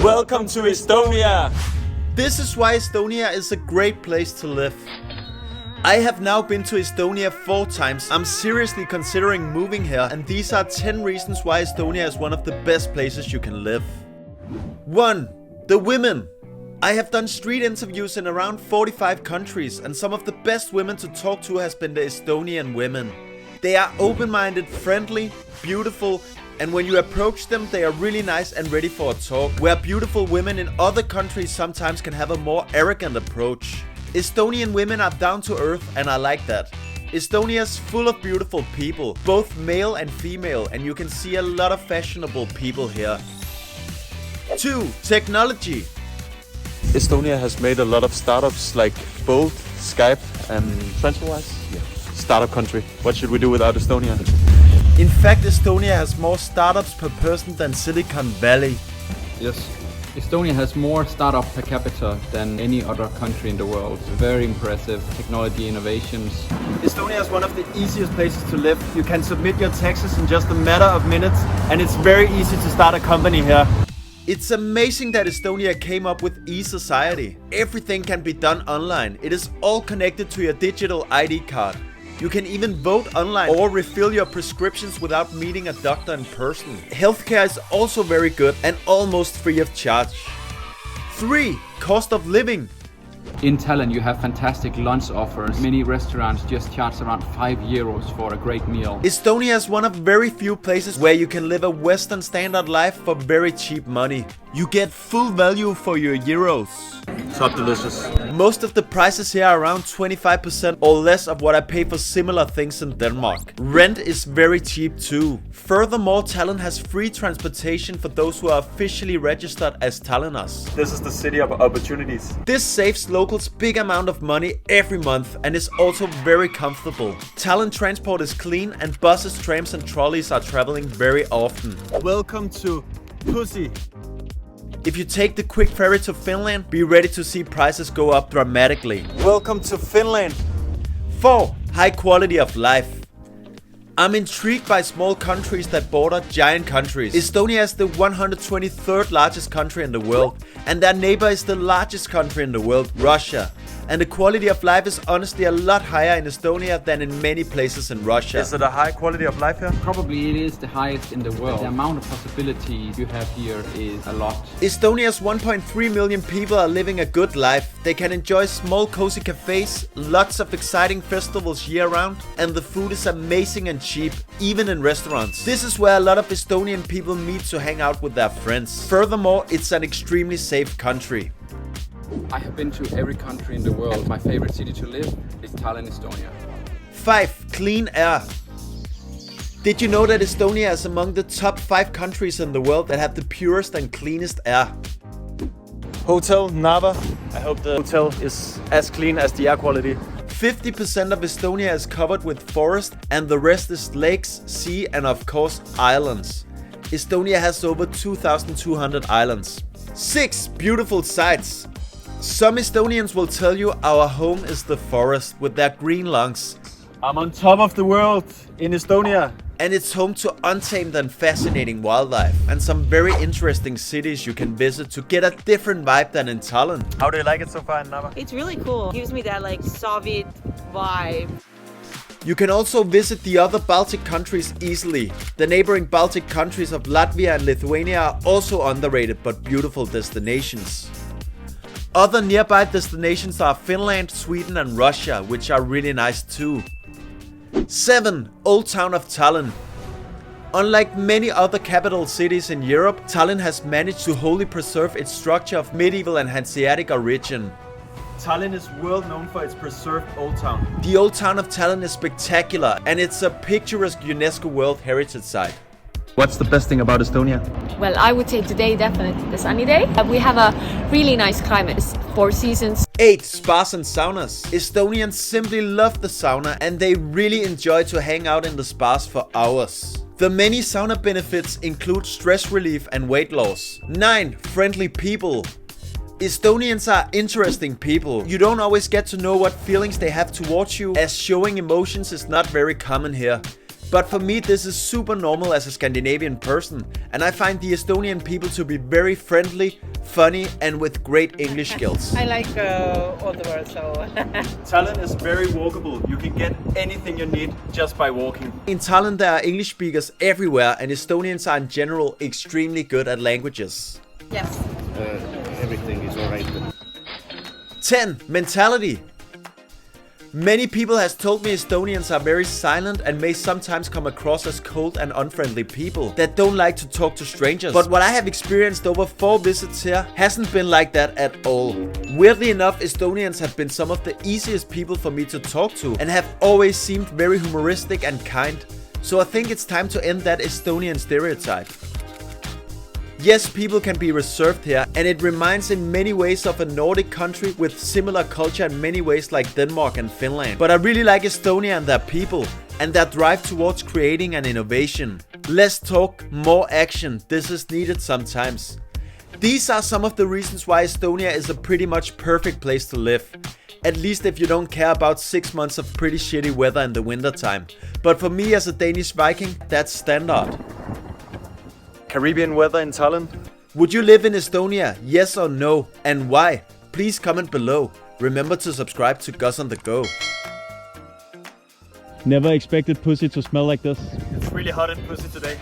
Welcome to Estonia! This is why Estonia is a great place to live. I have now been to Estonia 4 times. I'm seriously considering moving here, and these are 10 reasons why Estonia is one of the best places you can live. 1. The women. I have done street interviews in around 45 countries, and some of the best women to talk to has been the Estonian women. They are open-minded, friendly, beautiful, and when you approach them, they are really nice and ready for a talk. Where beautiful women in other countries sometimes can have a more arrogant approach. Estonian women are down to earth, and I like that. Estonia is full of beautiful people, both male and female, and you can see a lot of fashionable people here. 2. Technology. Estonia has made a lot of startups like Bolt, Skype and TransferWise. Startup country. What should we do without Estonia? In fact, Estonia has more startups per person than Silicon Valley. Yes. Estonia has more startup per capita than any other country in the world. Very impressive technology innovations. Estonia is one of the easiest places to live. You can submit your taxes in just a matter of minutes, and it's very easy to start a company here. It's amazing that Estonia came up with e-society. Everything can be done online. It is all connected to your digital ID card. You can even vote online or refill your prescriptions without meeting a doctor in person. Healthcare is also very good and almost free of charge. 3. Cost of living. In Tallinn you have fantastic lunch offers. Many restaurants just charge around €5 for a great meal. Estonia is one of very few places where you can live a Western standard life for very cheap money. You get full value for your euros. Top delicious. Most of the prices here are around 25% or less of what I pay for similar things in Denmark. Rent is very cheap too. Furthermore, Tallinn has free transportation for those who are officially registered as Tallinners. This is the city of opportunities. This saves locals big amount of money every month and is also very comfortable. Tallinn transport is clean and buses, trams and trolleys are traveling very often. Welcome to Pussy. If you take the quick ferry to Finland, be ready to see prices go up dramatically. Welcome to Finland. 4. High quality of life. I'm intrigued by small countries that border giant countries. Estonia is the 123rd largest country in the world, and their neighbor is the largest country in the world, Russia. And the quality of life is honestly a lot higher in Estonia than in many places in Russia. Is it a high quality of life here? Probably it is the highest in the world. The amount of possibilities you have here is a lot. Estonia's 1.3 million people are living a good life. They can enjoy small cozy cafes, lots of exciting festivals year round, and the food is amazing and cheap, even in restaurants. This is where a lot of Estonian people meet to hang out with their friends. Furthermore, it's an extremely safe country. I have been to every country in the world. My favorite city to live is Tallinn, Estonia. 5. Clean air. Did you know that Estonia is among the top 5 countries in the world that have the purest and cleanest air? Hotel Nava. I hope the hotel is as clean as the air quality. 50% of Estonia is covered with forest and the rest is lakes, sea and of course islands. Estonia has over 2,200 islands. 6. Beautiful sights. Some Estonians will tell you our home is the forest with their green lungs. I'm on top of the world in Estonia. And it's home to untamed and fascinating wildlife and some very interesting cities you can visit to get a different vibe than in Tallinn. How do you like it so far in Nava? It's really cool. Gives me that like Soviet vibe. You can also visit the other Baltic countries easily. The neighboring Baltic countries of Latvia and Lithuania are also underrated but beautiful destinations. Other nearby destinations are Finland, Sweden and Russia, which are really nice too. 7. Old Town of Tallinn. Unlike many other capital cities in Europe, Tallinn has managed to wholly preserve its structure of medieval and Hanseatic origin. Tallinn is world known for its preserved old town. The Old Town of Tallinn is spectacular and it's a picturesque UNESCO World Heritage Site. What's the best thing about Estonia? Well, I would say today definitely the sunny day. We have a really nice climate, 4 seasons. 8. Spas and saunas. Estonians simply love the sauna and they really enjoy to hang out in the spas for hours. The many sauna benefits include stress relief and weight loss. 9. Friendly people. Estonians are interesting people. You don't always get to know what feelings they have towards you, as showing emotions is not very common here. But for me this is super normal as a Scandinavian person, and I find the Estonian people to be very friendly, funny and with great English skills. I like all the world, so Tallinn is very walkable. You can get anything you need just by walking. In Tallinn there are English speakers everywhere, and Estonians are in general extremely good at languages. yes. Everything is alright. 10. Mentality. Many people has told me Estonians are very silent and may sometimes come across as cold and unfriendly people that don't like to talk to strangers. But what I have experienced over 4 visits here hasn't been like that at all. Weirdly enough, Estonians have been some of the easiest people for me to talk to and have always seemed very humoristic and kind. So I think it's time to end that Estonian stereotype. Yes, people can be reserved here, and it reminds in many ways of a Nordic country with similar culture in many ways like Denmark and Finland. But I really like Estonia and their people, and their drive towards creating and innovation. Less talk, more action. This is needed sometimes. These are some of the reasons why Estonia is a pretty much perfect place to live. At least if you don't care about 6 months of pretty shitty weather in the winter time. But for me as a Danish Viking, that's standard. Caribbean weather in Tallinn? Would you live in Estonia? Yes or no? And why? Please comment below. Remember to subscribe to Gus on the Go. Never expected pussy to smell like this. It's really hot in pussy today.